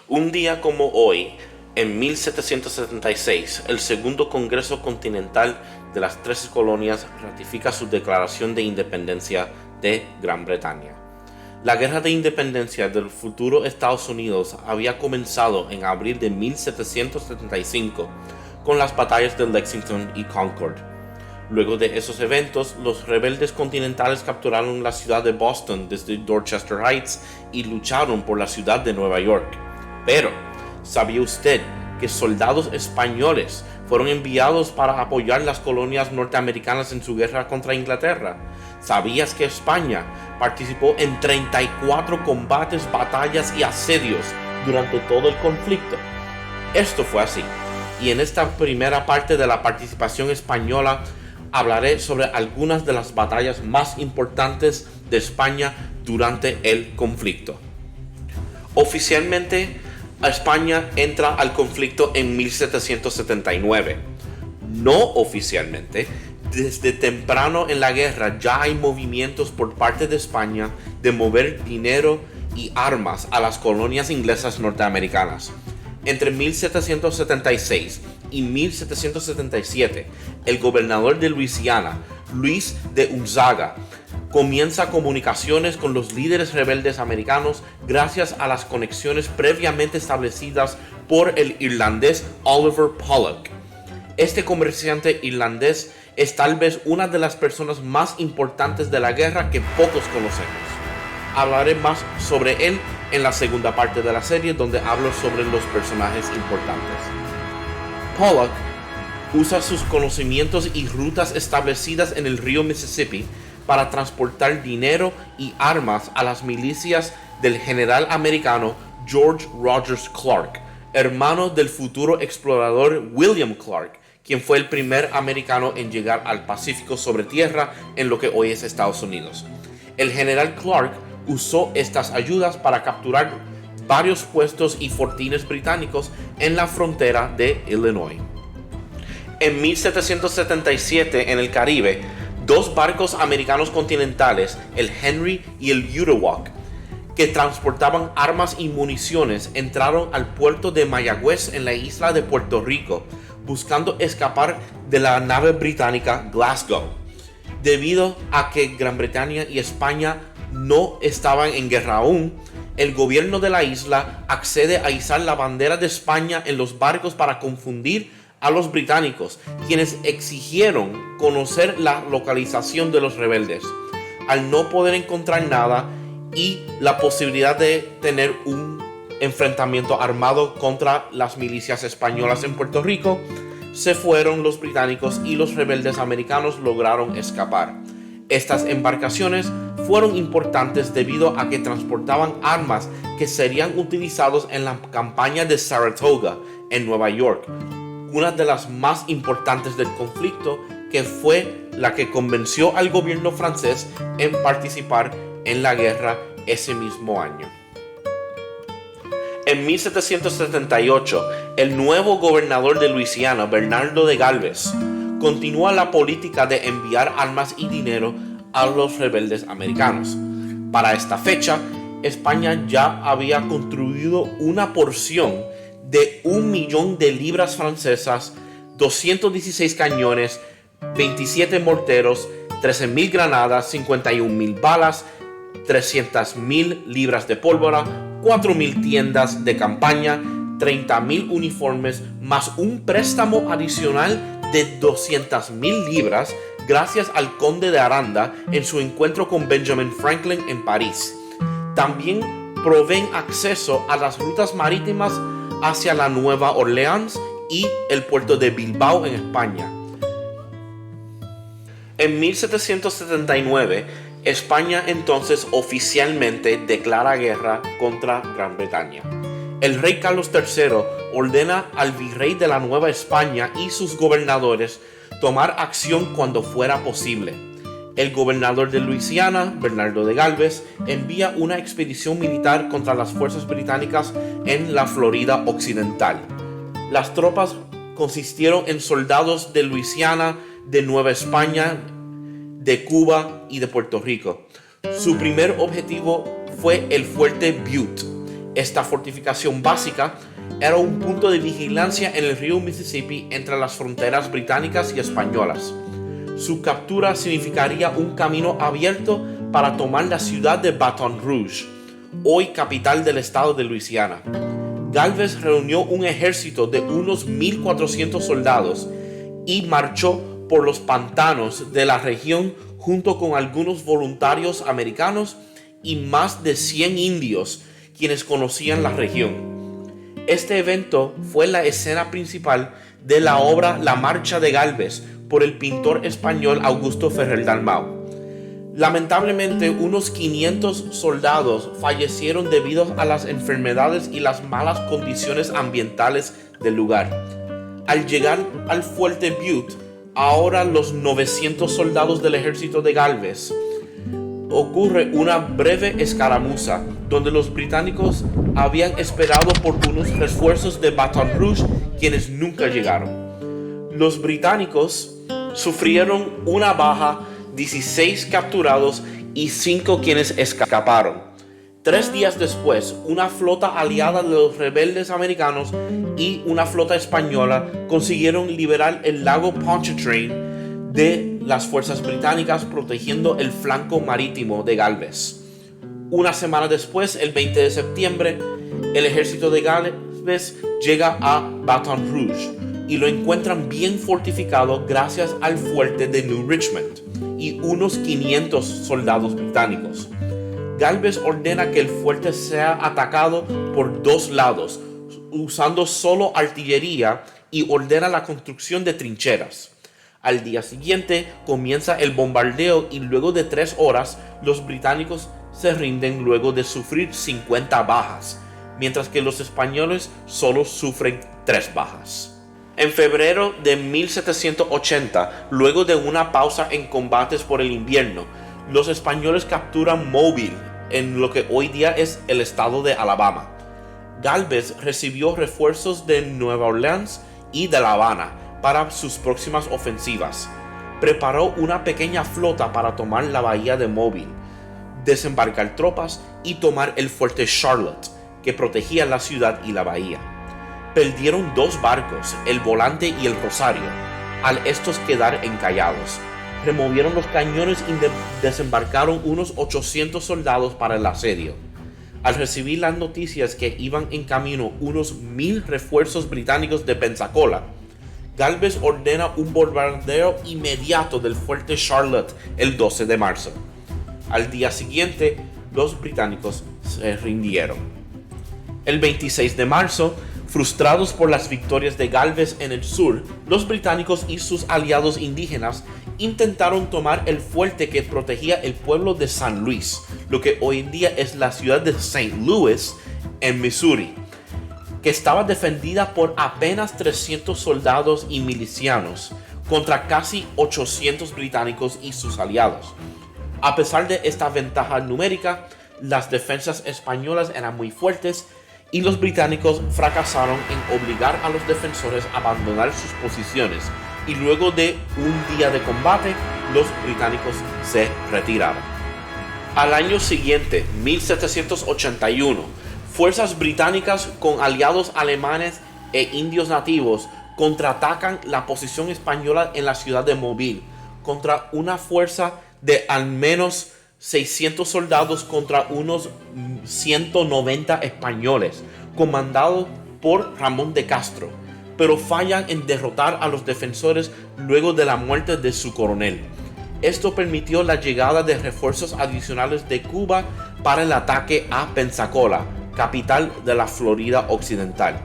Un día como hoy, en 1776, el Segundo Congreso Continental de las 13 Colonias ratifica su declaración de independencia de Gran Bretaña. La Guerra de Independencia del futuro Estados Unidos había comenzado en abril de 1775 con las batallas de Lexington y Concord. Luego de esos eventos, los rebeldes continentales capturaron la ciudad de Boston desde Dorchester Heights y lucharon por la ciudad de Nueva York. Pero, ¿sabía usted que soldados españoles fueron enviados para apoyar las colonias norteamericanas en su guerra contra Inglaterra? ¿Sabías que España participó en 34 combates, batallas y asedios durante todo el conflicto? Esto fue así, y en esta primera parte de la participación española hablaré sobre algunas de las batallas más importantes de España durante el conflicto. Oficialmente, España entra al conflicto en 1779. No oficialmente, desde temprano en la guerra ya hay movimientos por parte de España de mover dinero y armas a las colonias inglesas norteamericanas. Entre 1776 y 1777, el gobernador de Luisiana, Luis de Gonzaga, comienza comunicaciones con los líderes rebeldes americanos gracias a las conexiones previamente establecidas por el irlandés Oliver Pollock. Este comerciante irlandés es tal vez una de las personas más importantes de la guerra que pocos conocemos. Hablaré más sobre él en la segunda parte de la serie, donde hablo sobre los personajes importantes. Pollock usa sus conocimientos y rutas establecidas en el río Mississippi para transportar dinero y armas a las milicias del general americano George Rogers Clark, hermano del futuro explorador William Clark, quien fue el primer americano en llegar al Pacífico sobre tierra en lo que hoy es Estados Unidos. El general Clark usó estas ayudas para capturar varios puestos y fortines británicos en la frontera de Illinois. En 1777, en el Caribe, dos barcos americanos continentales, el Henry y el Utah, que transportaban armas y municiones, entraron al puerto de Mayagüez en la isla de Puerto Rico, buscando escapar de la nave británica Glasgow. Debido a que Gran Bretaña y España no estaban en guerra aún, el gobierno de la isla accede a izar la bandera de España en los barcos para confundir a los británicos, quienes exigieron conocer la localización de los rebeldes. Al no poder encontrar nada y la posibilidad de tener un enfrentamiento armado contra las milicias españolas en Puerto Rico, se fueron los británicos y los rebeldes americanos lograron escapar. Estas embarcaciones fueron importantes debido a que transportaban armas que serían utilizados en la campaña de Saratoga en Nueva York, una de las más importantes del conflicto, que fue la que convenció al gobierno francés en participar en la guerra ese mismo año. En 1778, el nuevo gobernador de Luisiana, Bernardo de Galvez, continúa la política de enviar armas y dinero a los rebeldes americanos. Para esta fecha, España ya había construido una porción de 1.000.000 de libras francesas, 216 cañones, 27 morteros, 13.000 granadas, 51.000 balas, 300.000 libras de pólvora, 4.000 tiendas de campaña, 30.000 uniformes, más un préstamo adicional de 200.000 libras gracias al conde de Aranda en su encuentro con Benjamin Franklin en París. También proveen acceso a las rutas marítimas hacia la Nueva Orleans y el puerto de Bilbao en España. En 1779, España entonces oficialmente declara guerra contra Gran Bretaña. El rey Carlos III ordena al virrey de la Nueva España y sus gobernadores tomar acción cuando fuera posible. El gobernador de Luisiana, Bernardo de Galvez, envía una expedición militar contra las fuerzas británicas en la Florida Occidental. Las tropas consistieron en soldados de Luisiana, de Nueva España, de Cuba y de Puerto Rico. Su primer objetivo fue el fuerte Butte. Esta fortificación básica era un punto de vigilancia en el río Mississippi entre las fronteras británicas y españolas. Su captura significaría un camino abierto para tomar la ciudad de Baton Rouge, hoy capital del estado de Luisiana. Gálvez reunió un ejército de unos 1,400 soldados y marchó por los pantanos de la región junto con algunos voluntarios americanos y más de 100 indios quienes conocían la región. Este evento fue la escena principal de la obra La Marcha de Gálvez por el pintor español Augusto Ferrer Dalmau. Lamentablemente, unos 500 soldados fallecieron debido a las enfermedades y las malas condiciones ambientales del lugar. Al llegar al fuerte Butte, ahora los 900 soldados del ejército de Gálvez, ocurre una breve escaramuza donde los británicos habían esperado por unos refuerzos de Baton Rouge quienes nunca llegaron. Los británicos sufrieron una baja, 16 capturados y 5 quienes escaparon. 3 días después, una flota aliada de los rebeldes americanos y una flota española consiguieron liberar el lago Pontchartrain de las fuerzas británicas, protegiendo el flanco marítimo de Gálvez. Una semana después, el 20 de septiembre, el ejército de Gálvez llega a Baton Rouge y lo encuentran bien fortificado gracias al fuerte de New Richmond y unos 500 soldados británicos. Gálvez ordena que el fuerte sea atacado por 2 lados, usando solo artillería, y ordena la construcción de trincheras. Al día siguiente comienza el bombardeo y luego de 3 horas los británicos se rinden luego de sufrir 50 bajas, mientras que los españoles solo sufren 3 bajas. En febrero de 1780, luego de una pausa en combates por el invierno, los españoles capturan Mobile, en lo que hoy día es el estado de Alabama. Gálvez recibió refuerzos de Nueva Orleans y de La Habana para sus próximas ofensivas. Preparó una pequeña flota para tomar la bahía de Mobile, desembarcar tropas y tomar el fuerte Charlotte, que protegía la ciudad y la bahía. Perdieron 2 barcos, el Volante y el Rosario, al estos quedar encallados. Removieron los cañones y desembarcaron unos 800 soldados para el asedio. Al recibir las noticias que iban en camino unos 1,000 refuerzos británicos de Pensacola, Gálvez ordena un bombardeo inmediato del fuerte Charlotte el 12 de marzo. Al día siguiente, los británicos se rindieron. El 26 de marzo, frustrados por las victorias de Gálvez en el sur, los británicos y sus aliados indígenas intentaron tomar el fuerte que protegía el pueblo de San Luis, lo que hoy en día es la ciudad de St. Louis, en Missouri, que estaba defendida por apenas 300 soldados y milicianos contra casi 800 británicos y sus aliados. A pesar de esta ventaja numérica, las defensas españolas eran muy fuertes y los británicos fracasaron en obligar a los defensores a abandonar sus posiciones, y luego de un día de combate, los británicos se retiraron. Al año siguiente, 1781, fuerzas británicas con aliados alemanes e indios nativos contraatacan la posición española en la ciudad de Mobile contra una fuerza de al menos 600 soldados contra unos 190 españoles, comandados por Ramón de Castro, pero fallan en derrotar a los defensores luego de la muerte de su coronel. Esto permitió la llegada de refuerzos adicionales de Cuba para el ataque a Pensacola, capital de la Florida Occidental.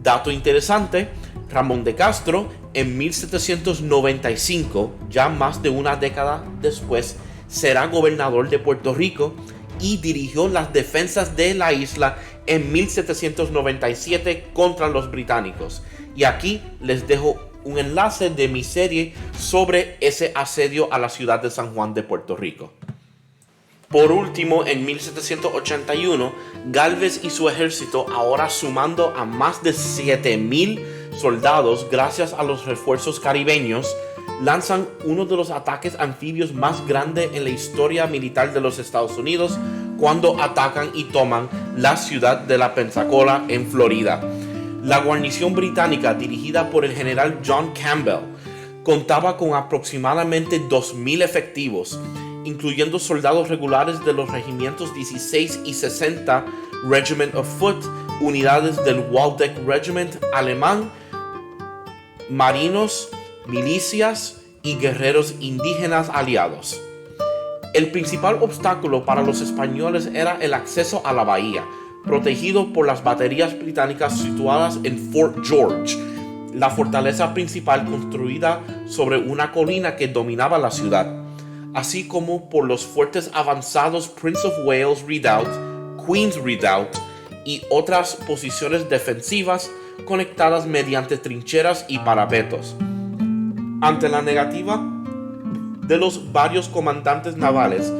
Dato interesante, Ramón de Castro en 1795, ya más de una década después, será gobernador de Puerto Rico y dirigió las defensas de la isla en 1797 contra los británicos. Y aquí les dejo un enlace de mi serie sobre ese asedio a la ciudad de San Juan de Puerto Rico. Por último, en 1781, Gálvez y su ejército, ahora sumando a más de 7,000 soldados gracias a los refuerzos caribeños, lanzan uno de los ataques anfibios más grandes en la historia militar de los Estados Unidos cuando atacan y toman la ciudad de la Pensacola en Florida. La guarnición británica, dirigida por el general John Campbell, contaba con aproximadamente 2,000 efectivos, incluyendo soldados regulares de los regimientos 16 y 60 Regiment of Foot, unidades del Waldeck Regiment alemán, marinos, milicias y guerreros indígenas aliados. El principal obstáculo para los españoles era el acceso a la bahía, protegido por las baterías británicas situadas en Fort George, la fortaleza principal construida sobre una colina que dominaba la ciudad, así como por los fuertes avanzados Prince of Wales Redoubt, Queen's Redoubt y otras posiciones defensivas conectadas mediante trincheras y parapetos. Ante la negativa de los varios comandantes navales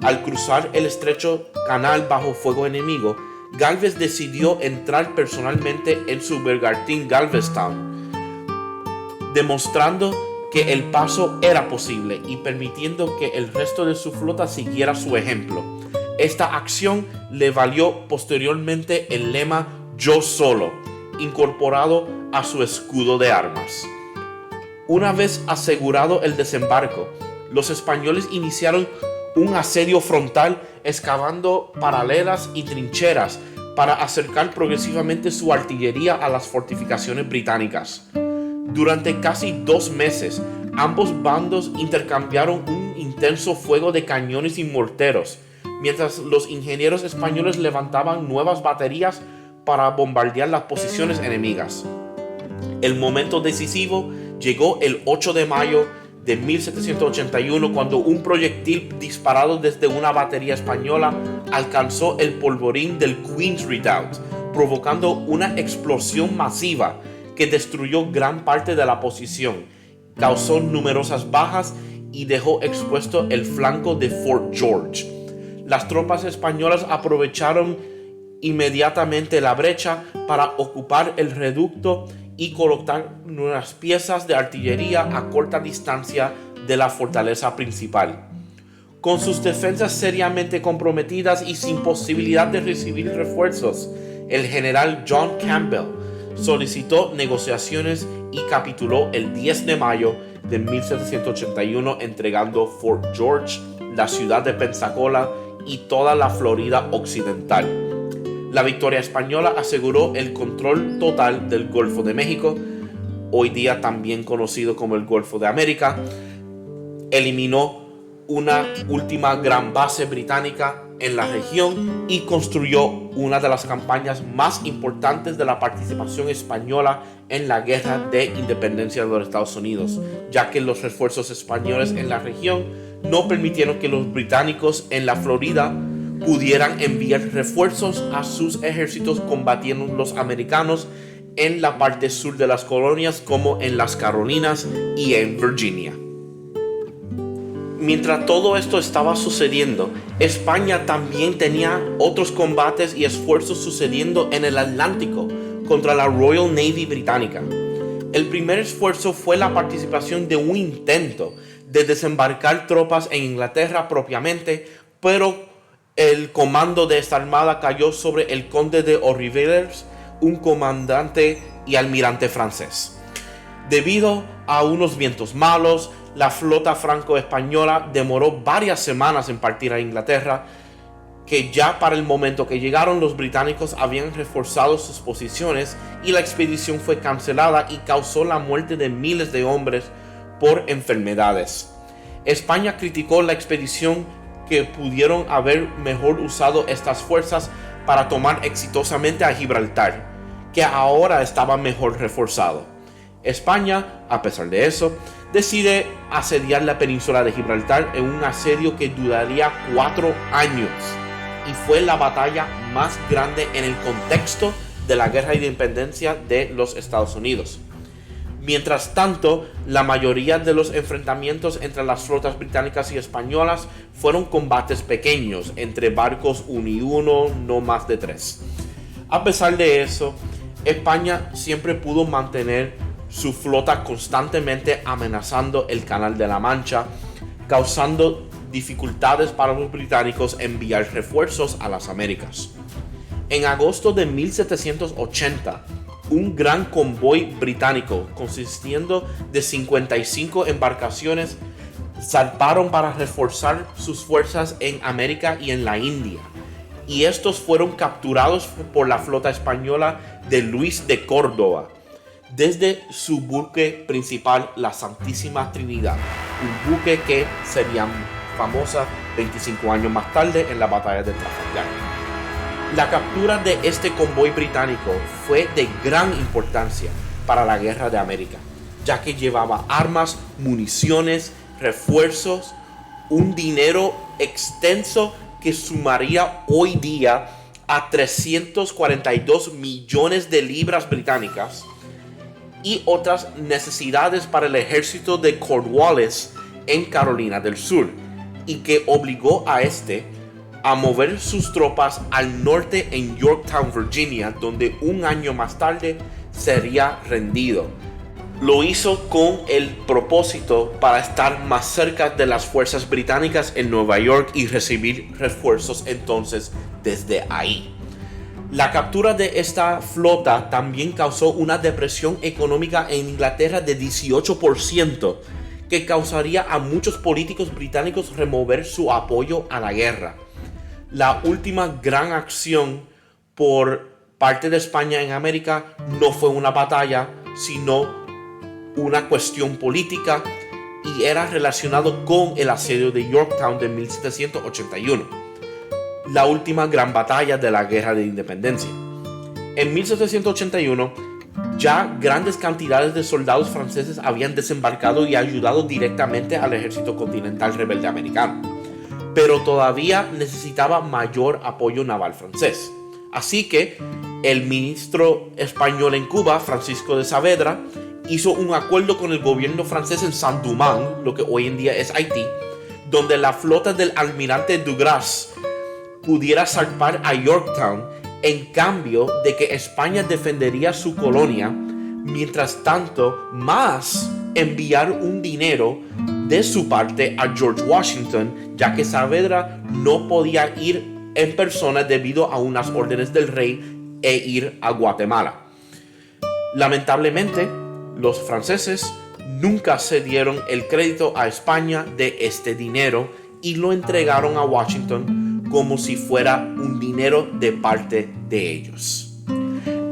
al cruzar el estrecho canal bajo fuego enemigo, Gálvez decidió entrar personalmente en su bergantín Galvestown, demostrando que el paso era posible y permitiendo que el resto de su flota siguiera su ejemplo. Esta acción le valió posteriormente el lema "Yo solo", incorporado a su escudo de armas. Una vez asegurado el desembarco, los españoles iniciaron un asedio frontal excavando paralelas y trincheras para acercar progresivamente su artillería a las fortificaciones británicas. Durante casi 2 meses, ambos bandos intercambiaron un intenso fuego de cañones y morteros, mientras los ingenieros españoles levantaban nuevas baterías para bombardear las posiciones enemigas. El momento decisivo llegó el 8 de mayo de 1781, cuando un proyectil disparado desde una batería española alcanzó el polvorín del Queen's Redoubt, provocando una explosión masiva que destruyó gran parte de la posición, causó numerosas bajas y dejó expuesto el flanco de Fort George. Las tropas españolas aprovecharon inmediatamente la brecha para ocupar el reducto y colocar unas piezas de artillería a corta distancia de la fortaleza principal. Con sus defensas seriamente comprometidas y sin posibilidad de recibir refuerzos, el general John Campbell solicitó negociaciones y capituló el 10 de mayo de 1781, entregando Fort George, la ciudad de Pensacola y toda la Florida occidental. La victoria española aseguró el control total del Golfo de México, hoy día también conocido como el Golfo de América, eliminó una última gran base británica en la región y construyó una de las campañas más importantes de la participación española en la Guerra de Independencia de los Estados Unidos, ya que los refuerzos españoles en la región no permitieron que los británicos en la Florida pudieran enviar refuerzos a sus ejércitos combatiendo los americanos en la parte sur de las colonias, como en las Carolinas y en Virginia. Mientras todo esto estaba sucediendo, España también tenía otros combates y esfuerzos sucediendo en el Atlántico contra la Royal Navy británica. El primer esfuerzo fue la participación de un intento de desembarcar tropas en Inglaterra propiamente, pero el comando de esta armada cayó sobre el conde de Orivers, un comandante y almirante francés. Debido a unos vientos malos, la flota franco-española demoró varias semanas en partir a Inglaterra, que ya para el momento que llegaron los británicos habían reforzado sus posiciones y la expedición fue cancelada y causó la muerte de miles de hombres por enfermedades. España criticó la expedición, que pudieron haber mejor usado estas fuerzas para tomar exitosamente a Gibraltar, que ahora estaba mejor reforzado. España, a pesar de eso, decide asediar la península de Gibraltar en un asedio que duraría 4 años y fue la batalla más grande en el contexto de la Guerra de Independencia de los Estados Unidos. Mientras tanto, la mayoría de los enfrentamientos entre las flotas británicas y españolas fueron combates pequeños entre barcos 1 y 1, no más de 3. A pesar de eso, España siempre pudo mantener su flota constantemente amenazando el Canal de la Mancha, causando dificultades para los británicos enviar refuerzos a las Américas. En agosto de 1780, un gran convoy británico consistiendo de 55 embarcaciones zarparon para reforzar sus fuerzas en América y en la India, y estos fueron capturados por la flota española de Luis de Córdoba desde su buque principal, la Santísima Trinidad, un buque que sería famosa 25 años más tarde en la batalla de Trafalgar. La captura de este convoy británico fue de gran importancia para la Guerra de América, ya que llevaba armas, municiones, refuerzos, un dinero extenso que sumaría hoy día a 342 millones de libras británicas, y otras necesidades para el ejército de Cornwallis en Carolina del Sur, y que obligó a este a mover sus tropas al norte en Yorktown, Virginia, donde un año más tarde sería rendido. Lo hizo con el propósito para estar más cerca de las fuerzas británicas en Nueva York y recibir refuerzos entonces desde ahí. La captura de esta flota también causó una depresión económica en Inglaterra de 18%, que causaría a muchos políticos británicos remover su apoyo a la guerra. La última gran acción por parte de España en América no fue una batalla, sino una cuestión política, y era relacionado con el asedio de Yorktown de 1781, la última gran batalla de la Guerra de Independencia. En 1781, ya grandes cantidades de soldados franceses habían desembarcado y ayudado directamente al ejército continental rebelde americano, pero todavía necesitaba mayor apoyo naval francés. Así que el ministro español en Cuba, Francisco de Saavedra, hizo un acuerdo con el gobierno francés en Saint-Domingue, lo que hoy en día es Haití, donde la flota del almirante Douglas pudiera zarpar a Yorktown en cambio de que España defendería su colonia, mientras tanto más enviar un dinero de su parte a George Washington, ya que Saavedra no podía ir en persona debido a unas órdenes del rey e ir a Guatemala. Lamentablemente, los franceses nunca se dieron el crédito a España de este dinero y lo entregaron a Washington como si fuera un dinero de parte de ellos.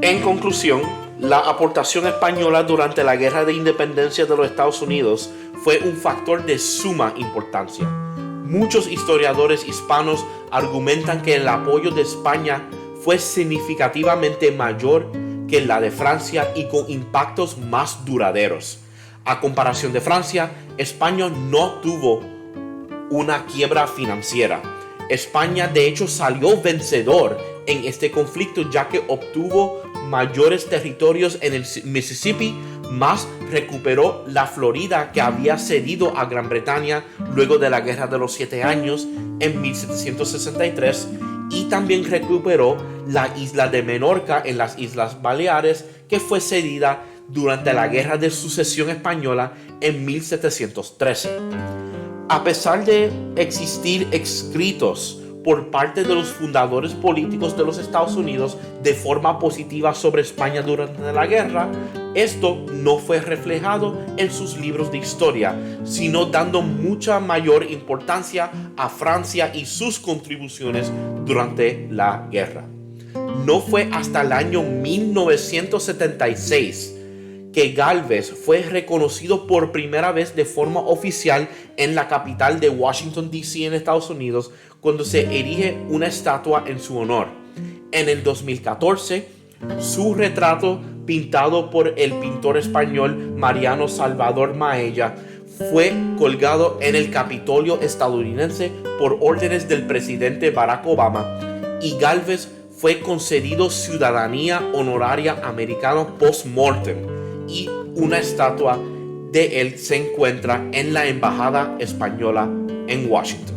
En conclusión, la aportación española durante la Guerra de Independencia de los Estados Unidos fue un factor de suma importancia. Muchos historiadores hispanos argumentan que el apoyo de España fue significativamente mayor que la de Francia y con impactos más duraderos. A comparación de Francia, España no tuvo una quiebra financiera. España de hecho salió vencedor en este conflicto, ya que obtuvo mayores territorios en el Mississippi, más recuperó la Florida que había cedido a Gran Bretaña luego de la Guerra de los 7 Años en 1763, y también recuperó la isla de Menorca en las Islas Baleares, que fue cedida durante la Guerra de Sucesión Española en 1713. A pesar de existir escritos por parte de los fundadores políticos de los Estados Unidos de forma positiva sobre España durante la guerra, esto no fue reflejado en sus libros de historia, sino dando mucha mayor importancia a Francia y sus contribuciones durante la guerra. No fue hasta el año 1976 que Gálvez fue reconocido por primera vez de forma oficial en la capital de Washington, D.C. en Estados Unidos, cuando se erige una estatua en su honor. En el 2014, su retrato, pintado por el pintor español Mariano Salvador Maella, fue colgado en el Capitolio estadounidense por órdenes del presidente Barack Obama, y Gálvez fue concedido ciudadanía honoraria americana post-mortem, y una estatua de él se encuentra en la Embajada Española en Washington.